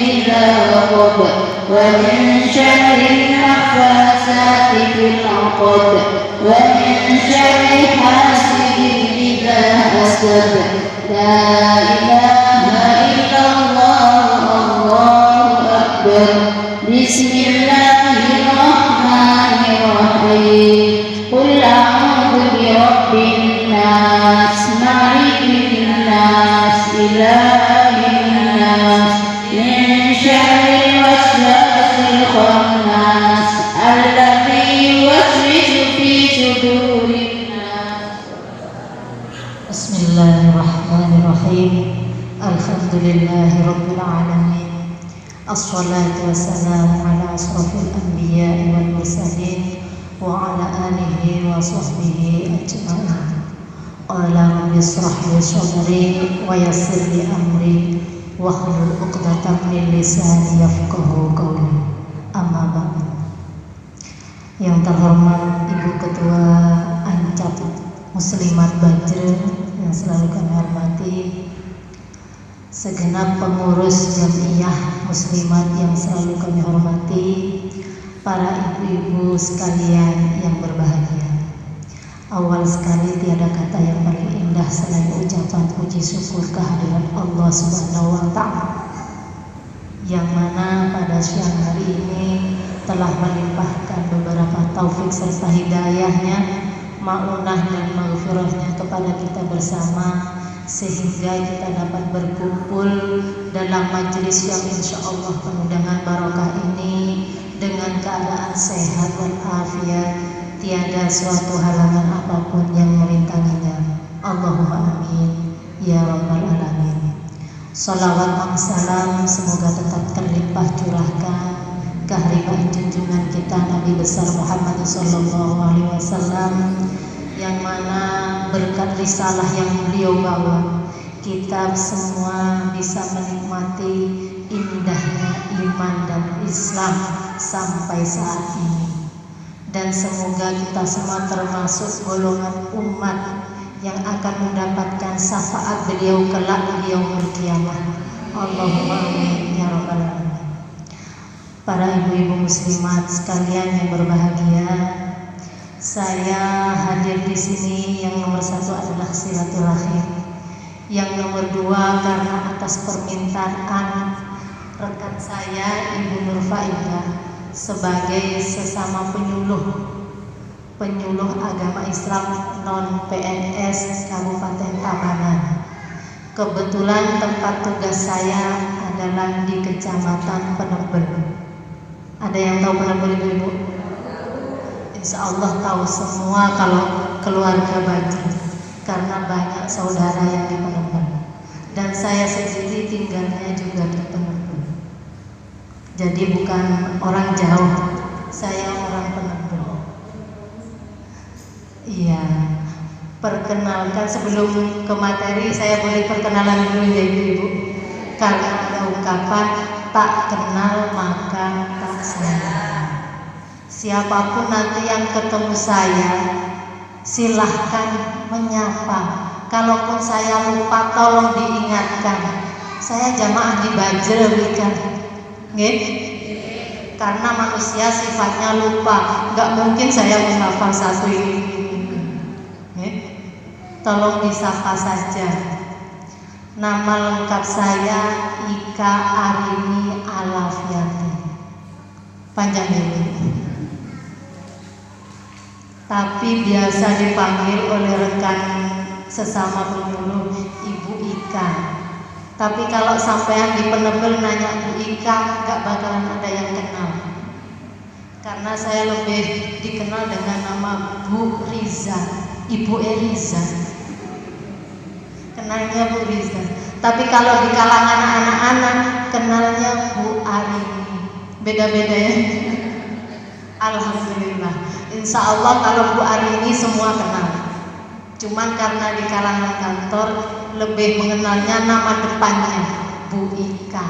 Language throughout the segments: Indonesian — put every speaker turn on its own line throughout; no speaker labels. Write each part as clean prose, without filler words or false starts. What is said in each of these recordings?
إذا وقب ومن شر النفاثات في العقد ومن شر حاسد إذا حسد لا إله إلا الله الله أكبر بسم الله الرحمن الرحيم قل أعوذ برب الناس ملك الناس إله الناس من شر الوسواس الخناس الذي يوسوس في صدور الناس.
بسم الله الرحمن الرحيم الحمد لله رب العالمين الصلاة والسلام على أشرف الأنبياء والمرسلين وعلى آله وصحبه أجمعين. قال رب اشرح لي صدري ويسر لي أمري واحلل عقدة من lisani yafqahu qawli. Amma ba'd. Yang terhormat Ibu Ketua Ancap Muslimat Bajre yang selalu kami hormati, segenap pengurus Jamiah Muslimat yang selalu kami hormati, para ibu-ibu sekalian yang berbahagia. Awal sekali tiada kata yang paling indah selain ucapan puji syukur kehadirat Allah Subhanahu wa Ta'ala, yang mana pada siang hari ini telah melimpahkan beberapa taufik serta hidayahnya, ma'unah dan maghfirahnya kepada kita bersama, sehingga kita dapat berkumpul dalam majelis yang insya Allah penuh dengan barokah ini dengan keadaan sehat walafiat, tiada suatu halangan apapun yang merintanginya. Allahumma amin ya rabbal alamin. Salawat dan salam semoga tetap terlimpah curahkan ke haribah junjungan kita Nabi besar Muhammad sallallahu alaihi wasallam, yang mana berkat risalah yang beliau bawa, kita semua bisa menikmati indahnya iman dan Islam sampai saat ini. Dan semoga kita semua termasuk golongan umat yang akan mendapatkan syafaat beliau kelak di yaumul qiyamah. Allahumma amin ya rabbal alamin. Para ibu-ibu muslimat sekalian yang berbahagia, saya hadir di sini yang nomor satu adalah silaturahim, yang nomor dua karena atas permintaan rekan saya Ibu Nur Faidah sebagai sesama penyuluh agama Islam non PNS Kabupaten Tabanan. Kebetulan tempat tugas saya adalah di Kecamatan Penebel. Ada yang tahu Penebel ibu-ibu? Insya Allah tahu semua kalau keluarga Bajre, karena banyak saudara yang di Penebel, dan saya sendiri tinggalnya juga di Penebel. Jadi bukan orang jauh, saya orang Penebel. Iya, perkenalkan sebelum ke materi, saya boleh perkenalan dulu ya ibu-ibu, karena ada ungkapan tak kenal maka tak sayang. Siapapun nanti yang ketemu saya, silahkan menyapa. Kalaupun saya lupa, tolong diingatkan. Saya jamaah di Bajre bukan? Karena manusia sifatnya lupa, nggak mungkin saya menghafal satu ini. Tolong disapa saja. Nama lengkap saya Ika Arini Alafiati. Panjang ini, tapi biasa dipanggil oleh rekan sesama penyuluh Ibu Ika. Tapi kalau sampean di Penebel nanya Bu Ika, gak bakalan ada yang kenal, karena saya lebih dikenal dengan nama Bu Riza, Ibu Eliza, kenalnya Bu Riza. Tapi kalau di kalangan anak-anak kenalnya Bu Arini, beda-beda ya. Alhamdulillah, insya Allah kalau Bu Arini semua kenal. Cuman karena di kalangan kantor lebih mengenalnya nama depannya Bu Ika.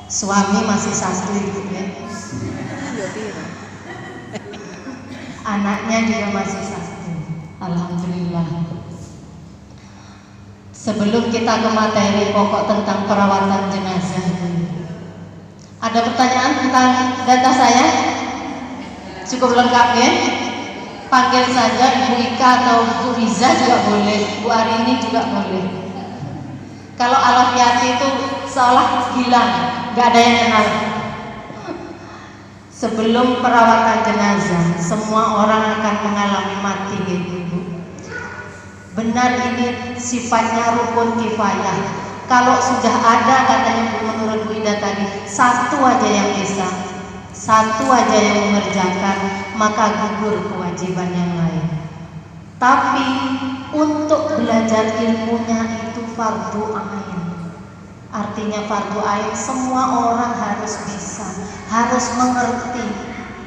Suami masih satu ibu ya. Anaknya juga masih satu. Alhamdulillah. Sebelum kita ke materi pokok tentang perawatan jenazah, ada pertanyaan tentang data saya? Cukup lengkap ya? Panggil saja Ibu Ika atau Bu Riza juga boleh, Bu Arini juga boleh. Kalau Alafiati itu seolah gila, gak ada yang kenal. Sebelum perawatan jenazah, semua orang akan mengalami mati, Ibu. Benar, ini sifatnya rukun kifayah. Kalau sudah ada, katanya menurut Bu Ida tadi, satu aja yang bisa, satu aja yang mengerjakan, maka gugur kewajiban yang lain. Tapi untuk belajar ilmunya itu fardu ain. Artinya fardu ain, semua orang harus bisa, harus mengerti.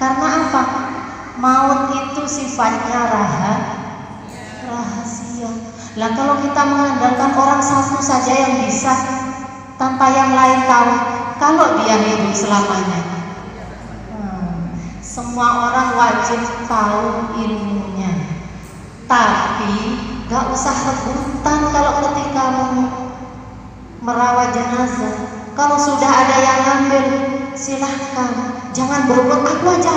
Karena apa? Maut itu sifatnya rahasia. Lah kalau kita mengandalkan orang satu saja yang bisa tanpa yang lain tahu, kalau dia hidup selamanya, semua orang wajib tahu ilmunya. Tapi gak usah rebutan kalau ketika merawat jenazah. Kalau sudah ada yang ngambil, silahkan, jangan berebut aku aja.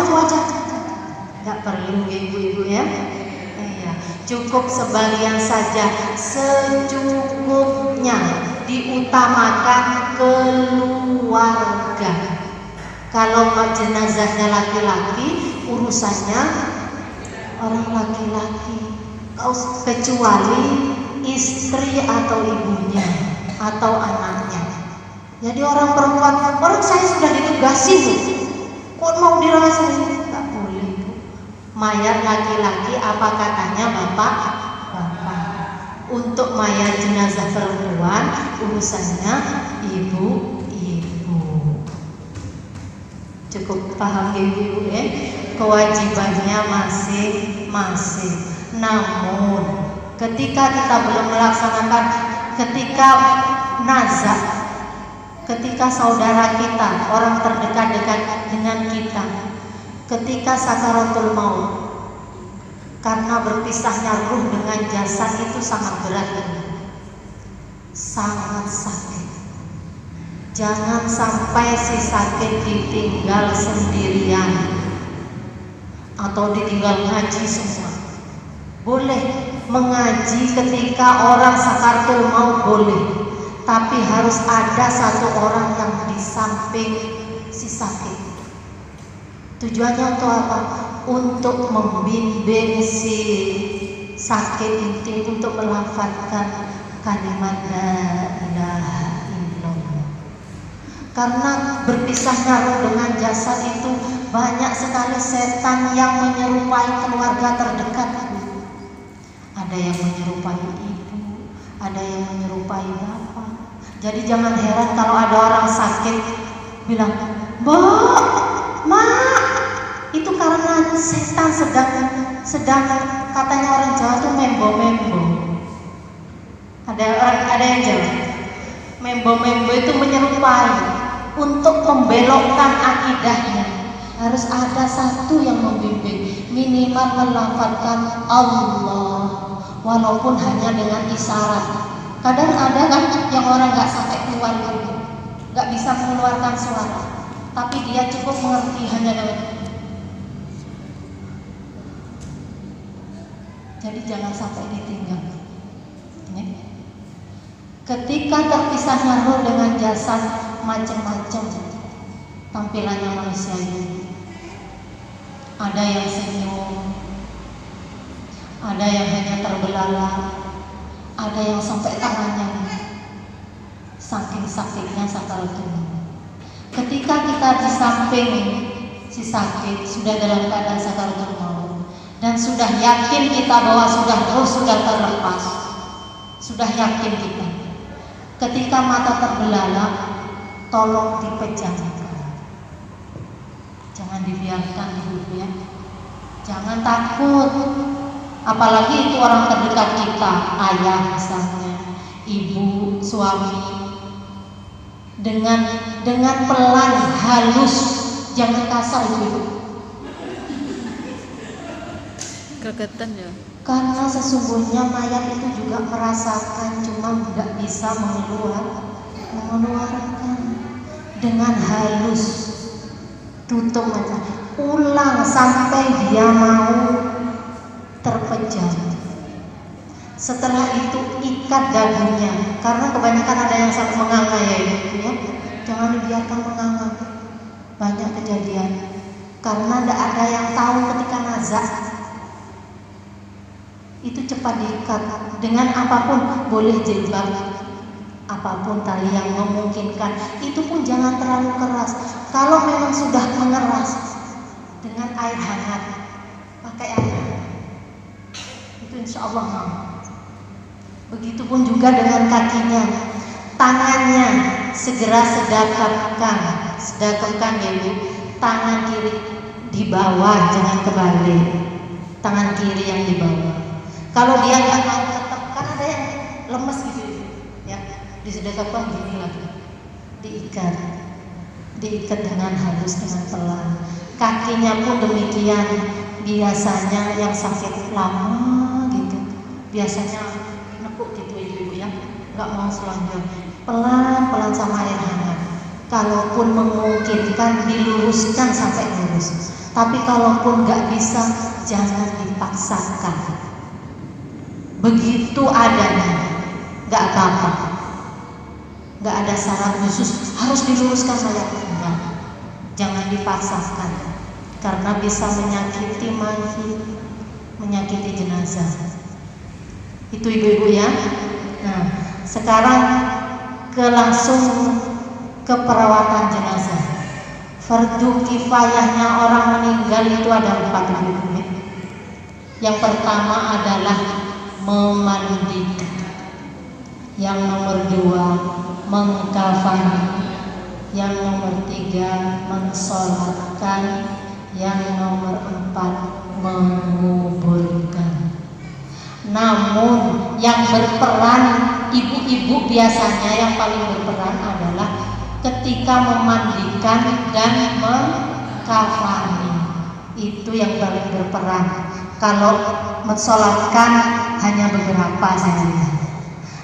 Gak perlu ibu-ibu ya. Cukup sebagian saja, secukupnya, diutamakan keluarga. Kalau jenazahnya laki-laki, urusannya orang laki-laki, kecuali istri atau ibunya atau anaknya. Jadi orang perempuan, orang saya sudah ditugasin, kok mau dirahasiain? Tak boleh. Mayat laki-laki apa katanya bapak? Untuk mayat jenazah perempuan urusannya ibu. Cukup paham ibu ya? Kewajibannya masing-masing. Namun ketika kita belum melaksanakan, ketika nazar, ketika saudara kita, orang terdekat dengan kita, ketika sakaratul maut, karena berpisahnya ruh dengan jasad itu sangat berat, sangat sakit. Jangan sampai si sakit ditinggal sendirian atau ditinggal ngaji semua. Boleh mengaji ketika orang sakaratul maut, boleh, tapi harus ada satu orang yang di samping si sakit. Tujuannya untuk apa? Untuk membimbing si sakit itu untuk melafazkan kalimat la ilaha illallah. Karena berpisahnya ruh dengan jasad itu banyak sekali setan yang menyerupai keluarga terdekat. Ada yang menyerupai ibu, ada yang menyerupai bapak. Jadi jangan heran kalau ada orang sakit bilang, "Mbak, Mak," itu karena setan sedang katanya orang Jawa tuh membo. Ada yang Jawa. Membo itu menyerupai, untuk membelokkan akidahnya. Harus ada satu yang membimbing, minimal melafazkan Allah, walaupun hanya dengan isyarat. Kadang ada kan yang orang nggak sampai keluar gitu, nggak bisa mengeluarkan suara, tapi dia cukup mengerti hanya dengan. Jadi jangan sampai ditinggal. Ketika terpisahnya roh dengan jasad, macam-macam tampilannya manusia ini. Ada yang senyum, ada yang hanya terbelalak, ada yang sampai tangannya saking sakitnya sakaratul maut. Ketika kita di samping si sakit sudah dalam keadaan sakaratul maut dan sudah yakin kita bahwa roh sudah terlepas, sudah yakin kita, ketika mata terbelalak, tolong dipejamkan, jangan dibiarkan ibu ya, jangan takut. Apalagi itu orang terdekat kita, ayah misalnya, ibu, suami, dengan pelan, halus, jangan kasar ibu.
Gregetan ya.
Karena sesungguhnya mayat itu juga merasakan, cuma tidak bisa mengeluarkan dengan halus. Tutup mata, ulang sampai dia mau terpejam. Setelah itu ikat dagunya, karena kebanyakan ada yang sampai menganga ya ibu ya. Jangan dibiarkan menganga. Banyak kejadian. Karena tidak ada yang tahu ketika nazak. Itu cepat diikat dengan apapun, boleh jilbab, apapun tali yang memungkinkan. Itu pun jangan terlalu keras. Kalau memang sudah mengeras, dengan air hangat, pakai air hangat. Itu insya Allah mau. Begitupun juga dengan kakinya, tangannya segera sedekapkan ya ibu. Tangan kiri di bawah, jangan kebalik. Tangan kiri yang di bawah. Kalau dia nggak mau tetap, kan ada yang lemes gitu ya, disedekapkan gini lagi, diikat dengan halus, dengan pelan. Kakinya pun demikian. Biasanya yang sakit lama gitu, biasanya nekuk gitu ibu ya, nggak mau selanjutnya, pelan sama air hangat. Kalaupun memungkinkan diluruskan sampai lurus, tapi kalaupun nggak bisa, jangan dipaksakan. Begitu adanya, nggak apa-apa, nggak ada syarat khusus harus diluruskan mayatnya. Jangan dipaksakan, karena bisa menyakiti mayit, menyakiti jenazah. Itu ibu-ibu ya. Nah, sekarang langsung ke perawatan jenazah. Fardu kifayahnya orang meninggal itu ada 4 ibu. Yang pertama adalah memandikan. Yang nomor 2 mengkafani. Yang nomor 3 mensolatkan. Yang nomor 4 menguburkan. Namun yang berperan, ibu-ibu biasanya yang paling berperan adalah ketika memandikan dan mengkafani. Itu yang paling berperan. Kalau mensolatkan hanya beberapa saja.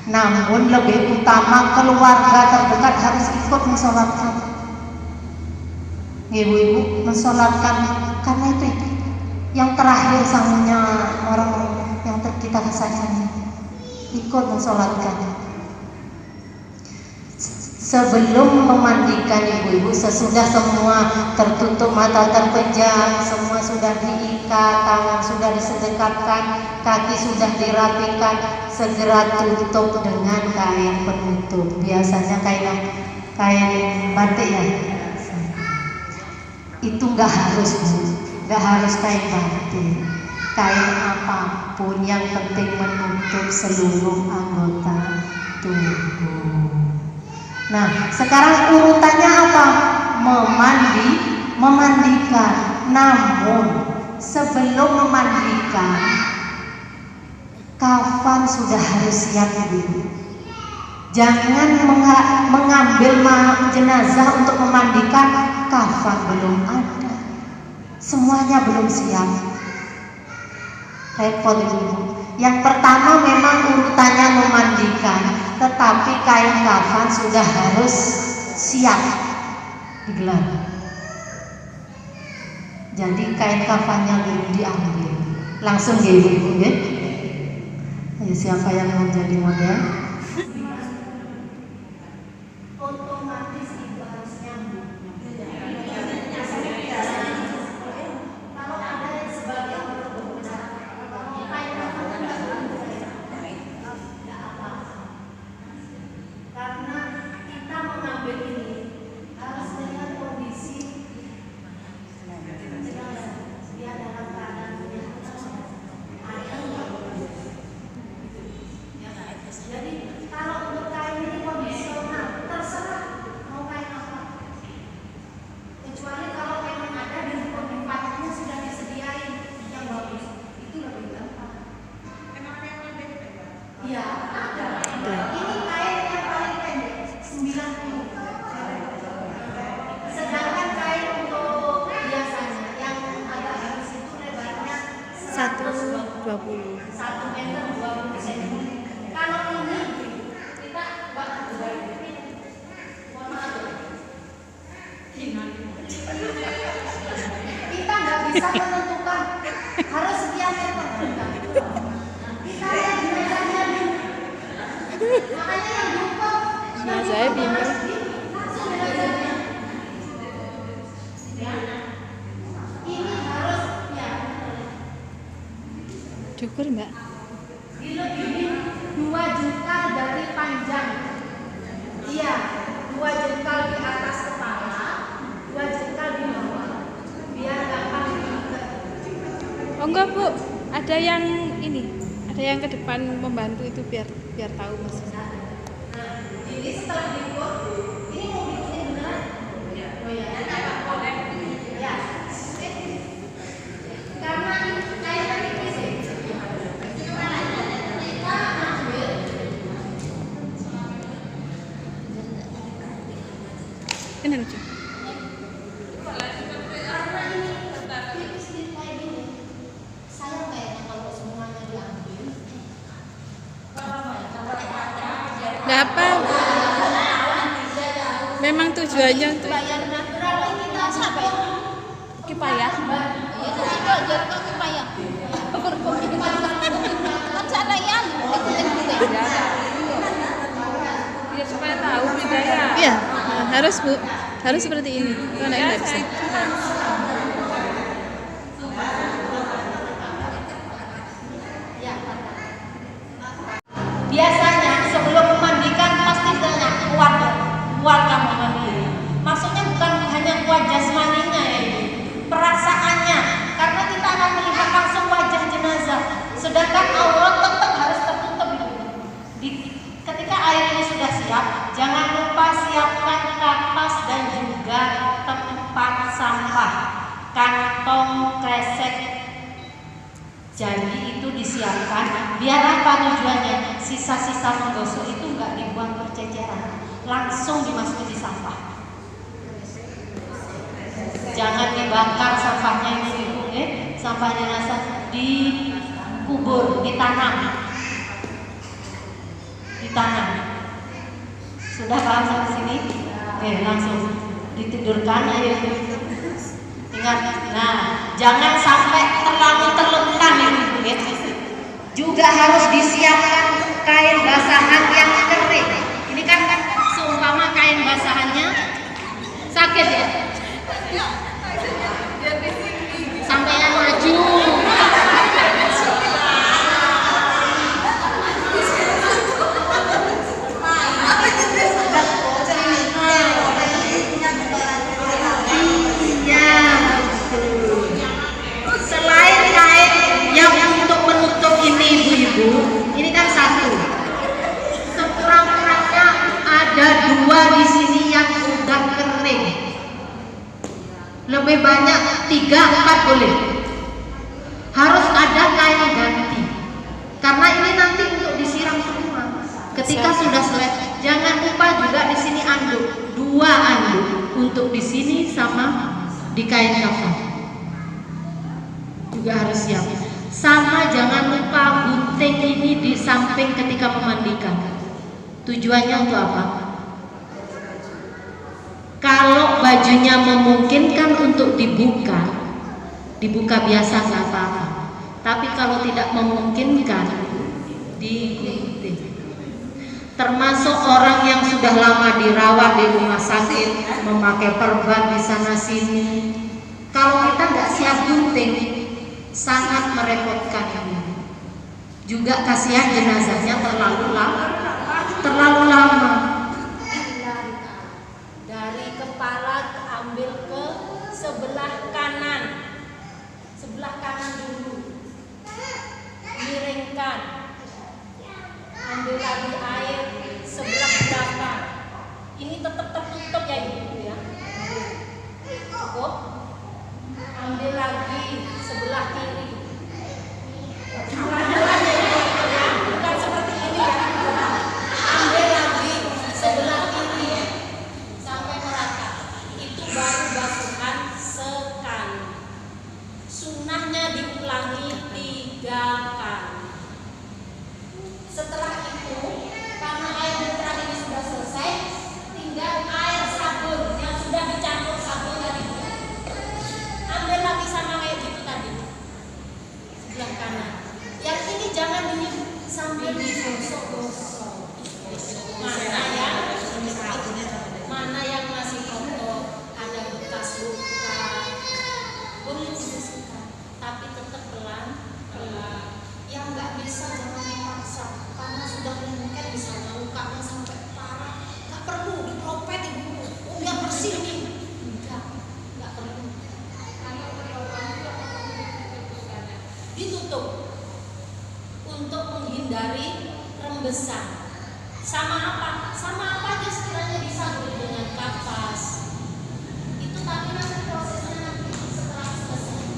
Namun lebih utama keluarga terdekat harus ikut mensolatkan. Ibu-ibu mensolatkan, karena itu yang terakhir sangunya orang yang kita sayangi, ikut mensolatkan. Sebelum memandikan ibu-ibu, sesudah semua tertutup, mata terpejam, semua sudah diikat, tangan sudah disedekapkan, kaki sudah dirapikan, segera tutup dengan kain penutup. Biasanya kain batik ya. Itu nggak harus kain batik, kain apapun, yang penting menutup seluruh anggota tubuh. Nah, sekarang urutannya apa? Memandikan. Namun sebelum memandikan, kafan sudah harus siap ibu. Jangan mengambil jenazah untuk memandikan, kafan belum ada, semuanya belum siap. Repot ibu. Yang pertama memang urutannya memandikan, tetapi kain kafan sudah harus siap digelar. Jadi kain kafannya dulu diambil, langsung ibu ya. Ayo, siapa yang mau jadi model? Otomatis itu harus nyambung. Kalau ada yang sebagian karena kita mengambil ini harus melihat kondisi dia dalam keadaan jadi kalau untuk kain ini kondisional, terserah
20.
1 meter 20 cm. Kalau ini kita kita nggak bisa menentukan harus sekian meter. Kita lihat jenazahnya dulu. Makanya yang lupa.
Nah, saya pinter.
Langsung jenazahnya. Ya. Ini harus ya.
Cukur Mbak.
Dilebihi 2 jengkal dari panjang. Iya, 2 jengkal di atas kepala, 2 jengkal di bawah. Biar gampang diikat.
Oh enggak Bu, ada yang ini, ada yang ke depan membantu itu biar tahu maksudnya.
Nah, ini setelah diukur, ini mau bikin beneran? Oh ya, ya. Karena ini kayak tadi kita ambil
Ini lucu.
karena ini tipis kayak gini. Sayang kayaknya kalau semuanya diambil.
Nggak apa. Memang tujuannya untuk
Bayar natural ini terasa apa ya?
kipayah.
Iya, tadi belajar kok kipayah. Kan sana yang
Biar supaya tahu budaya. Iya, harus Bu. Harus seperti ini. Kalau nggak bisa.
biasanya sebelum memandikan pasti tanya kuat kamu mandi. Maksudnya bukan hanya kuat jasmaninya ya, perasaannya. Karena kita akan melihat langsung wajah jenazah. Sedangkan aurat tetap harus tertutup. Ketika air ini sudah siap, jangan lupa siapkan kapas dan juga tempat sampah, kantong kresek. Jadi itu disiapkan biar apa tujuannya? Sisa-sisa menggosok itu nggak dibuang berceceran, langsung dimasukin di sampah. Jangan dibakar sampahnya ini, sampah jenazah dikubur, ditanam. Sudah paham sampai sini? Langsung ditidurkan aja. Ingat, nah jangan sampai terlalu terlentang ini. Juga harus disiapkan kain basahan yang kering. Ini kan seumpama kain basahannya sakit ya. Sampai yang maju. Ini kan satu. Sekurang-kurangnya ada 2 di sini yang sudah kering. Lebih banyak 3-4 boleh. Harus ada kain ganti. Karena ini nanti untuk disiram semua. Ketika sudah selesai, jangan lupa juga di sini anduk. 2 anduk untuk di sini sama di kain kafan. Juga harus siap. Sama jangan lupa gunting ini di samping ketika memandikan. Tujuannya untuk apa? Kalau bajunya memungkinkan untuk dibuka biasa nggak apa-apa. Tapi kalau tidak memungkinkan, digunting. Termasuk orang yang sudah lama dirawat di rumah sakit, memakai perban di sana sini. Kalau kita nggak siap gunting, sangat merepotkan ini. Juga kasihan jenazahnya terlalu lama. Dari kepala ambil ke sebelah kanan dulu, miringkan, ambil lagi air sebelah belakang. Ini tetap tertutup ya Ibu ya. Cukup. Ambil lagi sebelah kiri. Bukan seperti ini ya. Ambil lagi besar. Sama apa? Sama apa aja sekiranya disabut dengan kapas. Itu tapi nanti prosesnya nanti setelah selesai.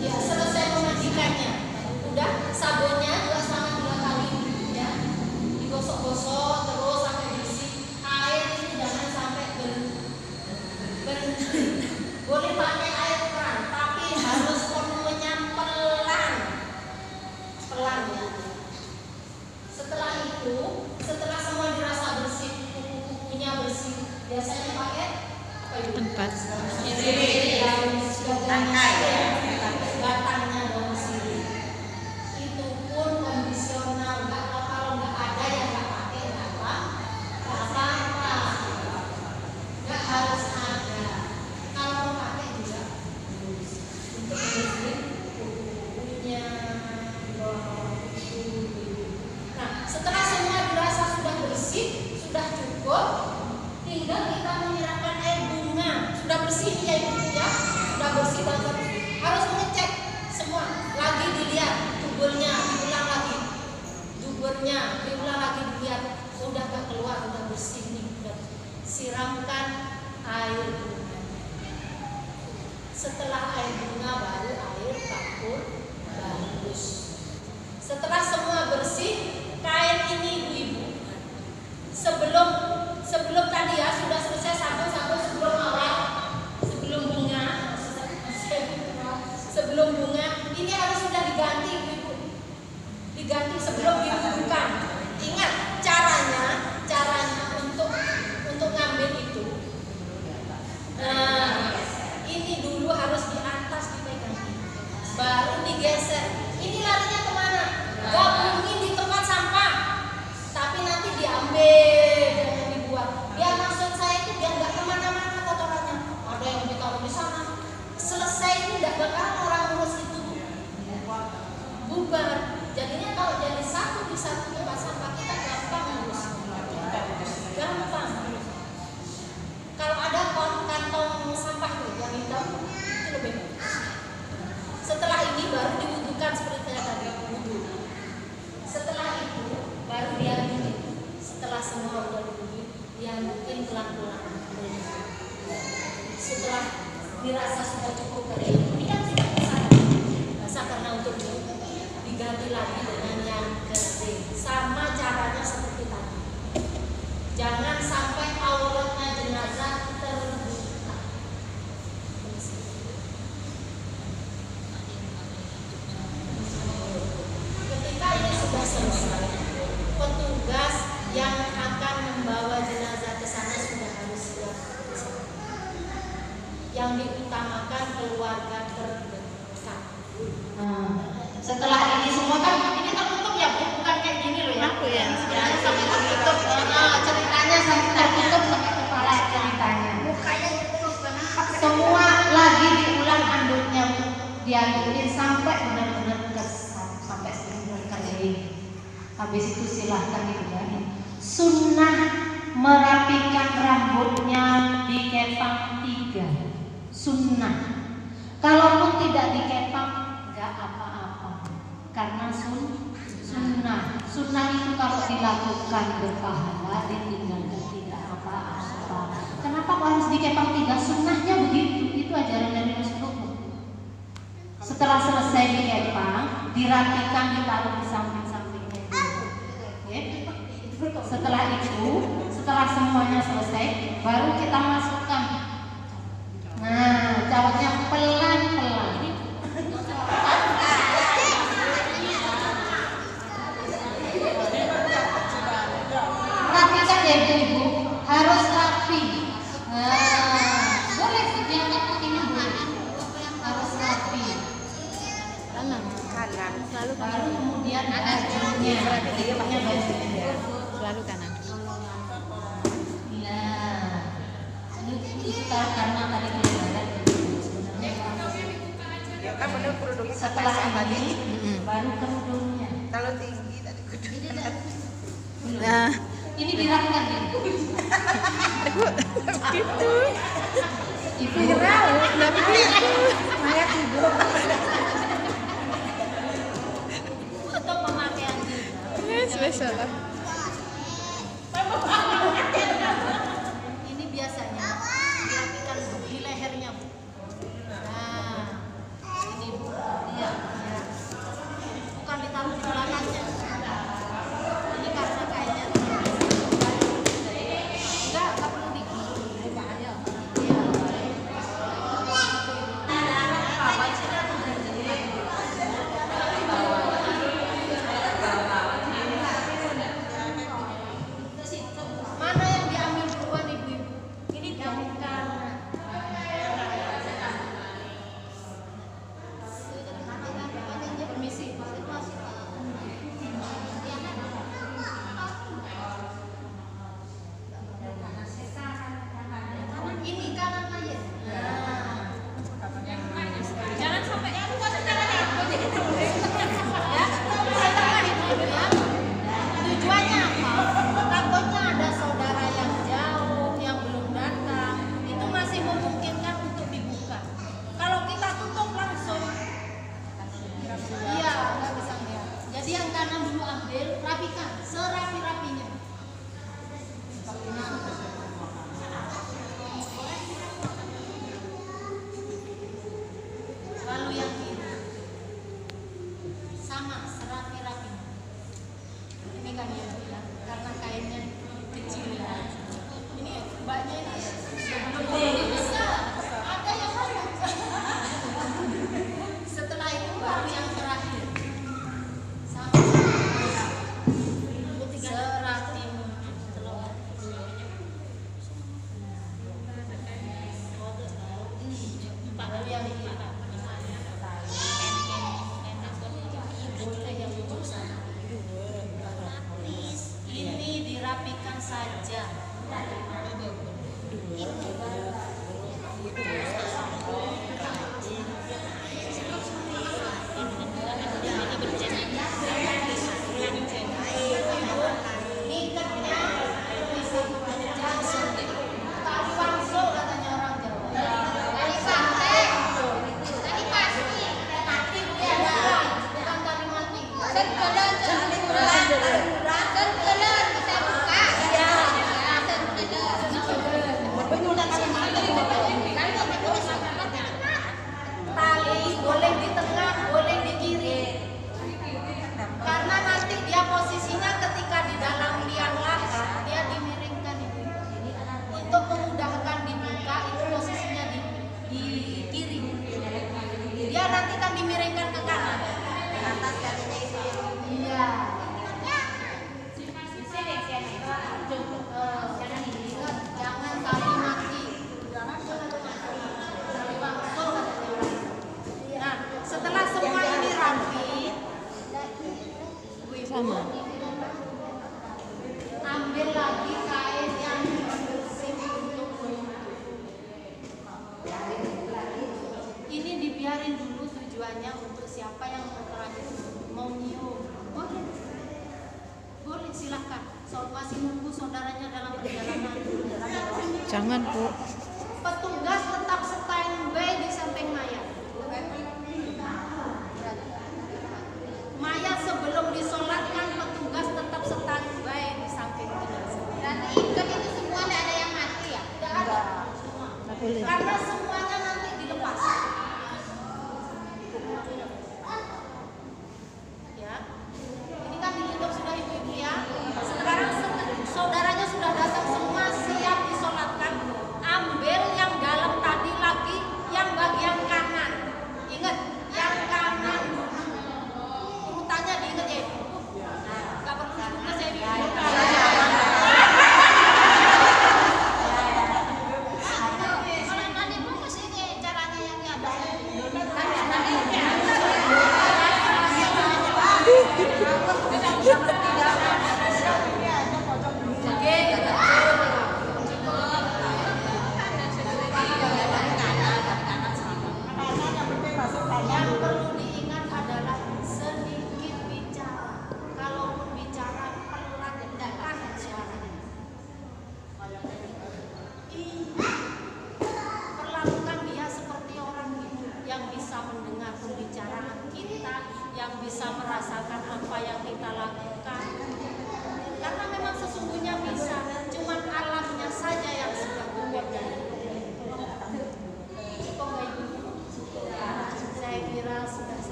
Ya, selesai memandikannya. Udah sabunnya 2,5 kali ya. Digosok-gosok terus sampai bersih. Air itu jangan sampai boleh pakai air keran, tapi harus volumenya pelan ya. Setelah itu, setelah semua dirasa bersih, kuku-kukunya bersih, biasanya pakai apa itu?
Tempat.
Batangnya daun sirih. Itu pun kondisional, kalau nggak ada yang nggak pakai nggak apa-apa. Nggak harus ada. Kalau mau pakai juga untuk bersihin kuku-kukunya. Nah, setelah semua dirasa sudah bersih, sudah cukup, tinggal kita menyiramkan air bunga. Sudah bersih ya ibu ya, sudah bersih banget. Harus mengecek semua, lagi dilihat duburnya, diulang lagi, dilihat, udah gak keluar, udah bersih nih, udah siramkan air bunga. Setelah air bunga baru air kapur bagus. Setelah semua bersih, kain ini ibu-ibu sebelum tadi ya sudah selesai sabun sebelum awal, sebelum bunga ini harus sudah diganti ibu-ibu, diganti sebelum dibubuhkan. Ingat caranya untuk ngambil itu. Nah, ini dulu harus di atas dipegang, baru digeser. Ini larinya kemana? Gabungin di tempat sampah, tapi nanti diambil, jangan dibuat. Biar maksud saya itu biar nggak kemana-mana kotorannya. Ada yang ditaruh di sana. Selesai itu nggak bakalan orang ngurus itu bubar. Jadinya kalau jadi satu di satu tempat sampah kita gampang ngurus. Gampang. Kalau ada kantong sampah tuh yang hitam itu lebih bagus. Setelah ini baru diwudukan seperti saya tadi wudu. Setelah itu baru diaduk. Setelah semua udah diaduk, diadukin pelan-pelan. Setelah dirasa sudah cukup kering, ini kan sudah basah karena untuk diganti lagi dengan yang kering. Sama caranya seperti tadi. Jangan sampai auratnya jenazah terbuka. Ketika ini sudah selesai, petugas yang akan membawa jenazah ke sana sudah harus siap. Yang diutamakan keluarga terdekat. Setelah ini semua kan ini tertutup ya, bukan kayak gini loh ya.
Aku ya.
Ceritanya sampai tertutup. Ceritanya sampai tertutup sampai kepala ceritanya. Semua lagi diulang anduknya, diadukin sampai benar-benar sampai benar-benar kering. Habis itu silahkan dibedain. Sunnah merapikan rambutnya dikepang 3. Sunnah. Kalaupun tidak dikepang nggak apa-apa, karena sunnah. Sunnah itu kalau dilakukan berpahala, ditinggalkan tidak apa-apa. Kenapa kok harus dikepang 3? Sunnahnya begitu. Itu ajaran Nabi Rasulullah. Setelah selesai dikepang, dirapikan, ditaruh di samping-sampingnya. Setelah itu, setelah semuanya selesai, baru kita masukkan. Nah, caranya pelan-pelan. Rapikan ya ibu, harus rapi. Boleh diangkat kakinya boleh. Harus rapi.
Kanan. Selalu kanan.
Baru kemudian bajunya, bajunya.
Selalu kanan.
Itu karena tadi kelihatan sebenarnya setelah tadi baru kerudungnya.
Kalau tinggi tadi kudunya.
Nah,
Ini dirapikan ya.
gitu.
Ibu
Nggak begitu.
untuk pemakaian
salah.
Ini biasanya dirapikan di lehernya, Bu. Nah, ini Bu, iya, ya. Bukan ditaruh di belakangnya. Ini karena kainnya enggak perlu dibuka aja. Iya. Mana yang diambil duluan ibu-ibu? Ini bukan. Permisi. Ini kanan aja. Jangan sampai ya. Tujuannya apa? Takutnya ada saudara yang jauh, yang belum datang, itu masih memungkinkan untuk dibuka. Kalau kita tutup langsung, iya nggak bisa lihat. Jadi yang kanan dulu ambil, rapikan serapi-rapinya. Lalu yang kiri, sama serapi-rapinya. Ini kan yang bilang karena kainnya kecil ya. Ini mbaknya ini sebelum bisa ada yang lain. Setelah itu baru yang terakhir sama serapi baru yang ini dirapikan saja. Nikahnya bisa tali langsung katanya orang Jawa. Tali santai, tali pasti, tali biasa, bukan tali mati. Sengkelan, sengkelan bisa buka. Ya, tali boleh di tengah, boleh di kiri. Karena nanti dia posisinya ketika di dalam liang lahat dia dimiringkan ibu. Untuk memudahkan dibuka itu posisinya di kiri. Dia nanti kan dimiringkan ke kanan. Atas kakinya itu. Iya. Jangan tali mati. Nah, setelah semua ini rapi,
Sama.
ambil lagi kain yang bersih untuk ini dibiarin dulu, tujuannya untuk siapa yang terakhir mau nyium. Boleh silakan. Masih nunggu saudaranya dalam perjalanan.
Jangan, Bu.
Petugas tetap standby di samping mayat. Mayat sebelum disolatkan petugas tetap standby di samping jenazah. Berarti ikan itu semua tidak ada yang mati ya? Tidak ada. Karena semua